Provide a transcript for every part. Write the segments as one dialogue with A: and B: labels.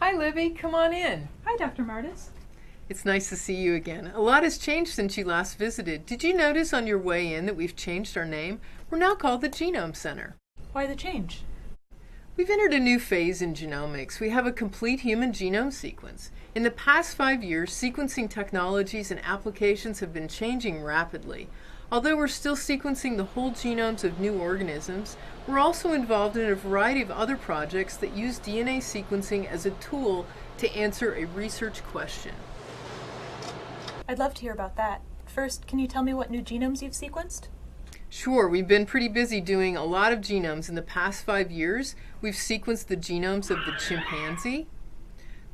A: Hi, Libby. Come on in.
B: Hi, Dr. Martis.
A: It's nice to see you again. A lot has changed since you last visited. Did you notice on your way in that we've changed our name? We're now called the Genome Center.
B: Why the change?
A: We've entered a new phase in genomics. We have a complete human genome sequence. In the past 5 years, sequencing technologies and applications have been changing rapidly. Although we're still sequencing the whole genomes of new organisms, we're also involved in a variety of other projects that use DNA sequencing as a tool to answer a research question.
B: I'd love to hear about that. First, can you tell me what new genomes you've sequenced?
A: Sure, we've been pretty busy doing a lot of genomes. In the past 5 years, we've sequenced the genomes of the chimpanzee,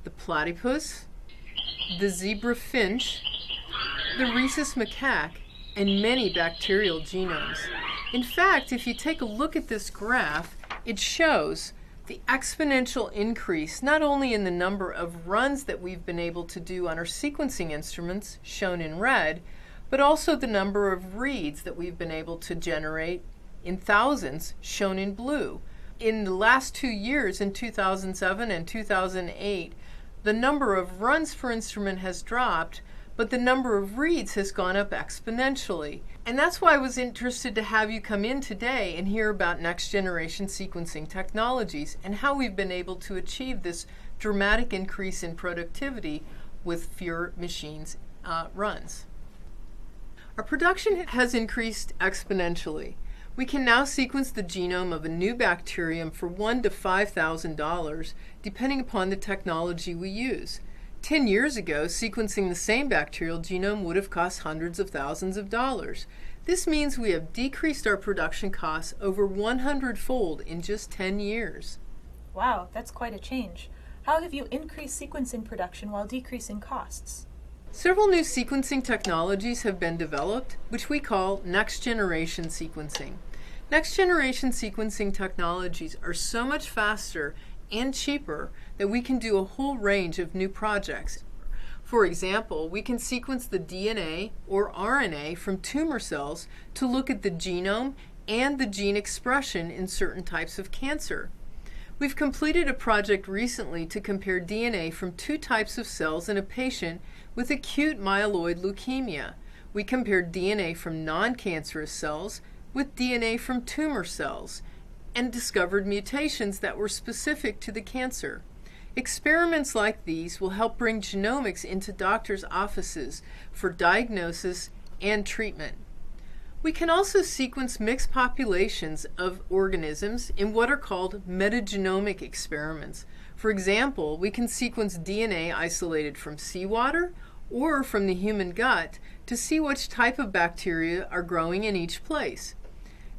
A: the platypus, the zebra finch, the rhesus macaque, and many bacterial genomes. In fact, if you take a look at this graph, it shows the exponential increase not only in the number of runs that we've been able to do on our sequencing instruments, shown in red, but also the number of reads that we've been able to generate in thousands, shown in blue. In the last 2 years, in 2007 and 2008, the number of runs per instrument has dropped, but the number of reads has gone up exponentially. And that's why I was interested to have you come in today and hear about next generation sequencing technologies and how we've been able to achieve this dramatic increase in productivity with fewer machines runs. Our production has increased exponentially. We can now sequence the genome of a new bacterium for $1,000 to $5,000, depending upon the technology we use. 10 years ago, sequencing the same bacterial genome would have cost hundreds of thousands of dollars. This means we have decreased our production costs over 100-fold in just 10 years.
B: Wow, that's quite a change. How have you increased sequencing production while decreasing costs?
A: Several new sequencing technologies have been developed, which we call next-generation sequencing. Next-generation sequencing technologies are so much faster and cheaper that we can do a whole range of new projects. For example, we can sequence the DNA or RNA from tumor cells to look at the genome and the gene expression in certain types of cancer. We've completed a project recently to compare DNA from 2 types of cells in a patient with acute myeloid leukemia. We compared DNA from non-cancerous cells with DNA from tumor cells and discovered mutations that were specific to the cancer. Experiments like these will help bring genomics into doctors' offices for diagnosis and treatment. We can also sequence mixed populations of organisms in what are called metagenomic experiments. For example, we can sequence DNA isolated from seawater or from the human gut to see which type of bacteria are growing in each place.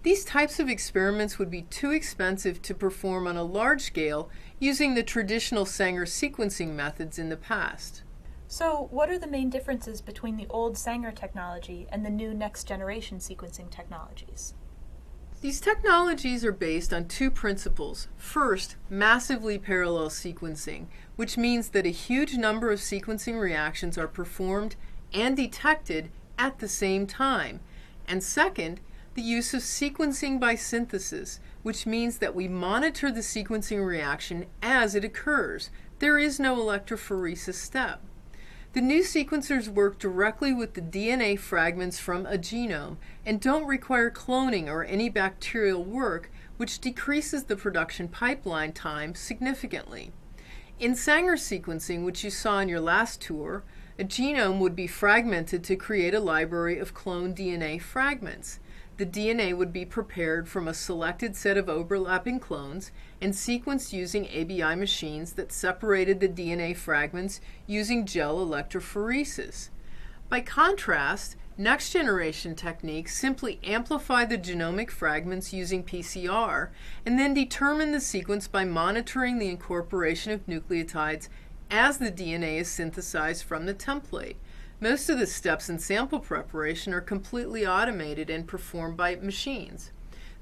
A: These types of experiments would be too expensive to perform on a large scale using the traditional Sanger sequencing methods in the past.
B: So, what are the main differences between the old Sanger technology and the new next-generation sequencing technologies?
A: These technologies are based on 2 principles. First, massively parallel sequencing, which means that a huge number of sequencing reactions are performed and detected at the same time. And second, the use of sequencing by synthesis, which means that we monitor the sequencing reaction as it occurs. There is no electrophoresis step. The new sequencers work directly with the DNA fragments from a genome and don't require cloning or any bacterial work, which decreases the production pipeline time significantly. In Sanger sequencing, which you saw in your last tour, a genome would be fragmented to create a library of cloned DNA fragments. The DNA would be prepared from a selected set of overlapping clones and sequenced using ABI machines that separated the DNA fragments using gel electrophoresis. By contrast, next-generation techniques simply amplify the genomic fragments using PCR and then determine the sequence by monitoring the incorporation of nucleotides as the DNA is synthesized from the template. Most of the steps in sample preparation are completely automated and performed by machines.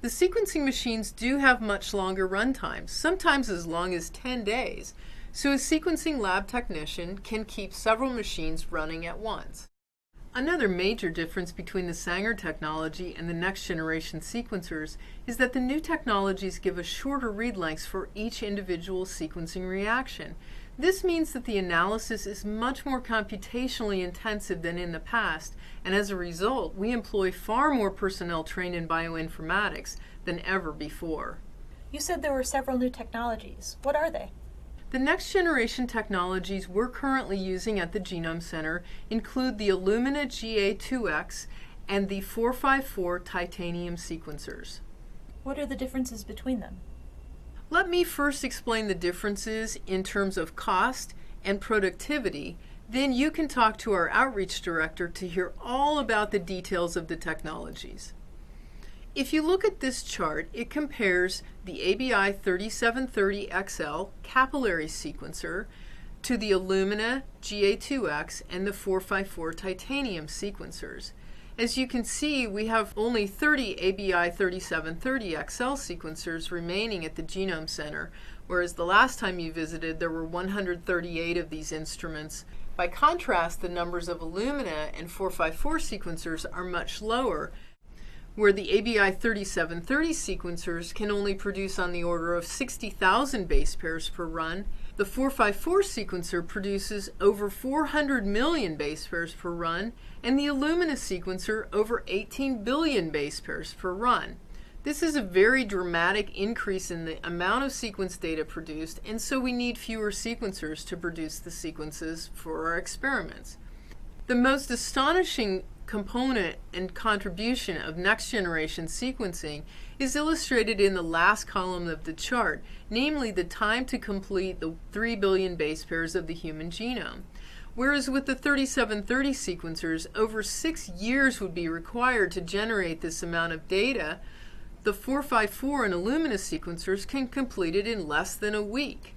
A: The sequencing machines do have much longer run times, sometimes as long as 10 days, so a sequencing lab technician can keep several machines running at once. Another major difference between the Sanger technology and the next generation sequencers is that the new technologies give us shorter read lengths for each individual sequencing reaction. This means that the analysis is much more computationally intensive than in the past, and as a result, we employ far more personnel trained in bioinformatics than ever before.
B: You said there were several new technologies. What are they?
A: The next generation technologies we're currently using at the Genome Center include the Illumina GA2X and the 454 titanium sequencers.
B: What are the differences between them?
A: Let me first explain the differences in terms of cost and productivity. Then you can talk to our outreach director to hear all about the details of the technologies. If you look at this chart, it compares the ABI 3730XL capillary sequencer to the Illumina GA2X and the 454 titanium sequencers. As you can see, we have only 30 ABI 3730XL sequencers remaining at the Genome Center, whereas the last time you visited there were 138 of these instruments. By contrast, the numbers of Illumina and 454 sequencers are much lower, where the ABI 3730 sequencers can only produce on the order of 60,000 base pairs per run. The 454 sequencer produces over 400 million base pairs per run, and the Illumina sequencer over 18 billion base pairs per run. This is a very dramatic increase in the amount of sequence data produced, and so we need fewer sequencers to produce the sequences for our experiments. The most astonishing component and contribution of next generation sequencing is illustrated in the last column of the chart, namely the time to complete the 3 billion base pairs of the human genome. Whereas with the 3730 sequencers, over 6 years would be required to generate this amount of data, the 454 and Illumina sequencers can complete it in less than a week.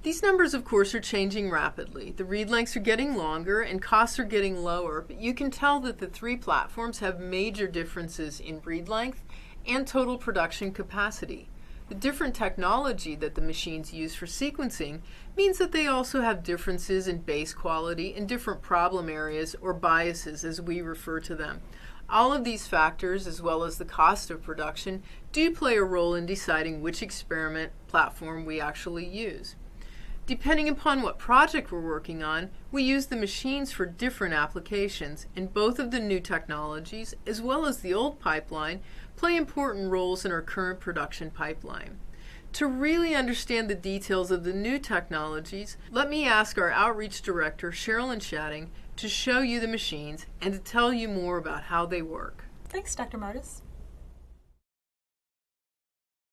A: These numbers, of course, are changing rapidly. The read lengths are getting longer and costs are getting lower, but you can tell that the three platforms have major differences in read length and total production capacity. The different technology that the machines use for sequencing means that they also have differences in base quality and different problem areas, or biases as we refer to them. All of these factors, as well as the cost of production, do play a role in deciding which experiment platform we actually use. Depending upon what project we're working on, we use the machines for different applications, and both of the new technologies, as well as the old pipeline, play important roles in our current production pipeline. To really understand the details of the new technologies, let me ask our outreach director, Sherilyn Shatting, to show you the machines and to tell you more about how they work.
B: Thanks, Dr. Martis.